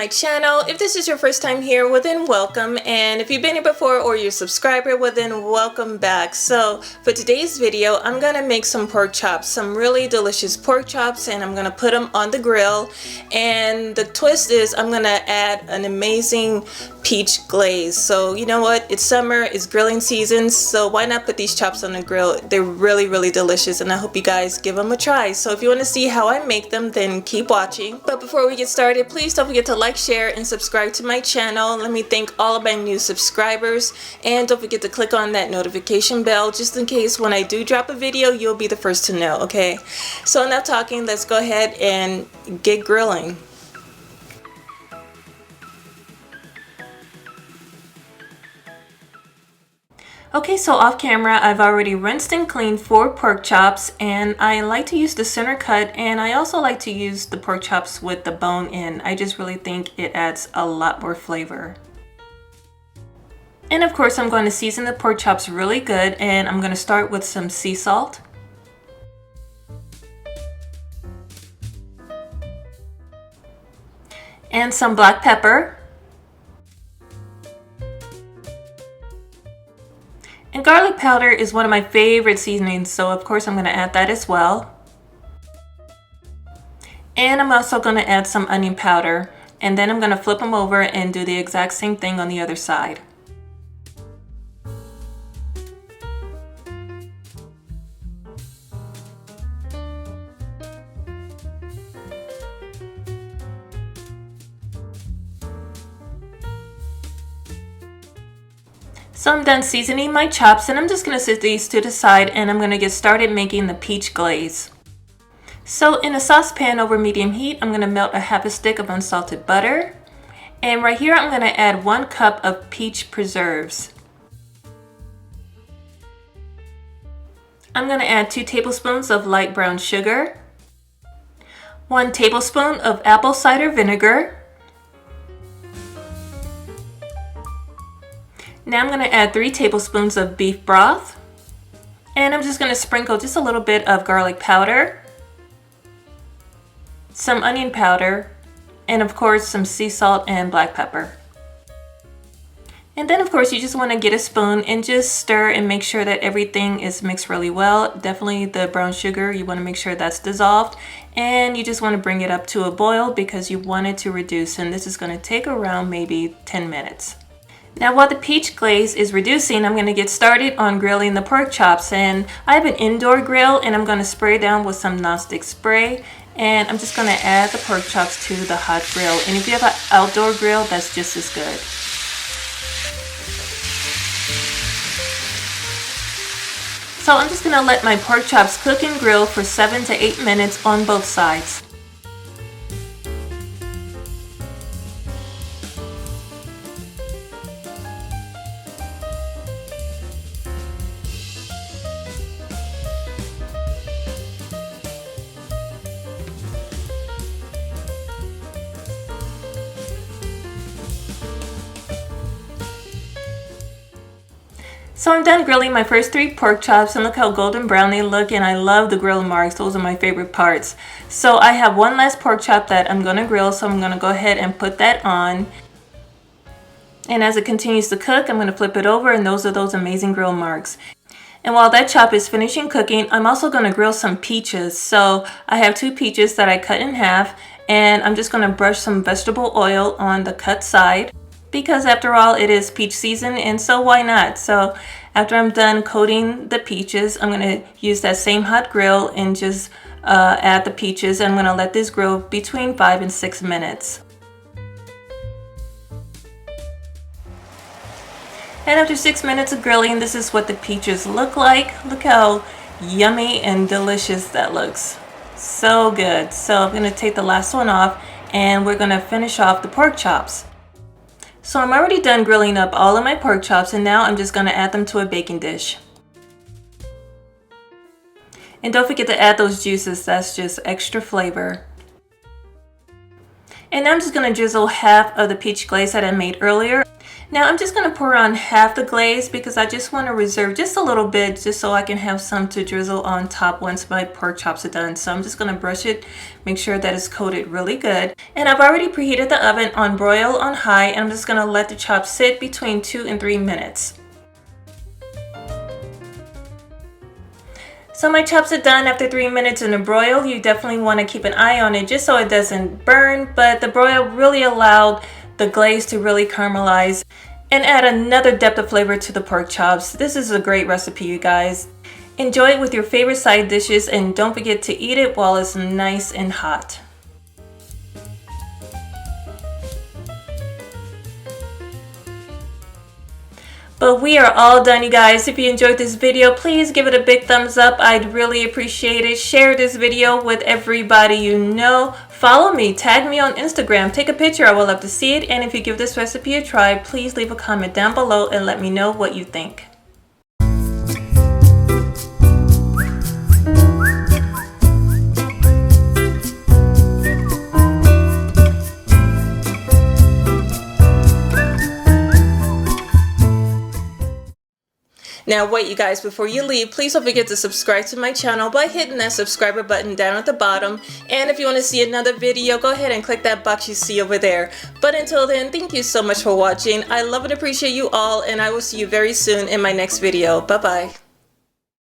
my channel. If this is your first time here, well then welcome, and if you've been here before or you're a subscriber, well then welcome back. So for today's video, I'm gonna make some pork chops, some really delicious pork chops, and I'm gonna put them on the grill. And the twist is I'm gonna add an amazing peach glaze. So you know what, it's summer, it's grilling season, so why not put these chops on the grill? They're really delicious, and I hope you guys give them a try. So if you want to see how I make them, then keep watching. But before we get started, please don't forget to like, share, and subscribe to my channel. Let me thank all of my new subscribers, and don't forget to click on that notification bell just in case when I do drop a video, you'll be the first to know, okay? So enough talking, let's go ahead and get grilling. Okay, so off camera, I've already rinsed and cleaned 4 pork chops, and I like to use the center cut, and I also like to use the pork chops with the bone in. I just really think it adds a lot more flavor. And of course, I'm going to season the pork chops really good, and I'm going to start with some sea salt. And some black pepper. And garlic powder is one of my favorite seasonings, so of course I'm going to add that as well. And I'm also going to add some onion powder, and then I'm going to flip them over and do the exact same thing on the other side. So I'm done seasoning my chops, and I'm just going to set these to the side, and I'm going to get started making the peach glaze. So in a saucepan over medium heat, I'm going to melt a half a stick of unsalted butter, and right here I'm going to add 1 cup of peach preserves. I'm going to add 2 tablespoons of light brown sugar, 1 tablespoon of apple cider vinegar. Now I'm going to add 3 tablespoons of beef broth, and I'm just going to sprinkle just a little bit of garlic powder, some onion powder, and of course some sea salt and black pepper. And then of course you just want to get a spoon and just stir and make sure that everything is mixed really well. Definitely the brown sugar, you want to make sure that's dissolved, and you just want to bring it up to a boil because you want it to reduce, and this is going to take around maybe 10 minutes. Now while the peach glaze is reducing, I'm going to get started on grilling the pork chops, and I have an indoor grill, and I'm going to spray down with some nonstick spray, and I'm just going to add the pork chops to the hot grill. And if you have an outdoor grill, that's just as good. So I'm just going to let my pork chops cook and grill for 7 to 8 minutes on both sides. So I'm done grilling my first 3 pork chops, and look how golden brown they look, and I love the grill marks. Those are my favorite parts. So I have one last pork chop that I'm going to grill, so I'm going to go ahead and put that on. And as it continues to cook, I'm going to flip it over, and those are those amazing grill marks. And while that chop is finishing cooking, I'm also going to grill some peaches. So I have 2 peaches that I cut in half, and I'm just going to brush some vegetable oil on the cut side, because after all, it is peach season, and so why not? So after I'm done coating the peaches, I'm going to use that same hot grill and just add the peaches. I'm going to let this grill between 5 and 6 minutes. And after 6 minutes of grilling, this is what the peaches look like. Look how yummy and delicious that looks. So good. So I'm going to take the last one off, and we're going to finish off the pork chops. So I'm already done grilling up all of my pork chops, and now I'm just going to add them to a baking dish. And don't forget to add those juices, that's just extra flavor. And now I'm just going to drizzle half of the peach glaze that I made earlier. Now I'm just going to pour on half the glaze because I just want to reserve just a little bit just so I can have some to drizzle on top once my pork chops are done. So I'm just going to brush it, make sure that it's coated really good. And I've already preheated the oven on broil on high, and I'm just going to let the chops sit between 2 and 3 minutes. So my chops are done after 3 minutes in the broil. You definitely want to keep an eye on it just so it doesn't burn, but the broil really allowed the glaze to really caramelize and add another depth of flavor to the pork chops. This is a great recipe, you guys. Enjoy it with your favorite side dishes, and don't forget to eat it while it's nice and hot. But we are all done, you guys. If you enjoyed this video, please give it a big thumbs up. I'd really appreciate it. Share this video with everybody you know. Follow me, tag me on Instagram, take a picture. I would love to see it. And if you give this recipe a try, please leave a comment down below and let me know what you think. Now wait, you guys, before you leave, please don't forget to subscribe to my channel by hitting that subscriber button down at the bottom. And if you want to see another video, go ahead and click that box you see over there. But until then, thank you so much for watching. I love and appreciate you all, and I will see you very soon in my next video. Bye bye.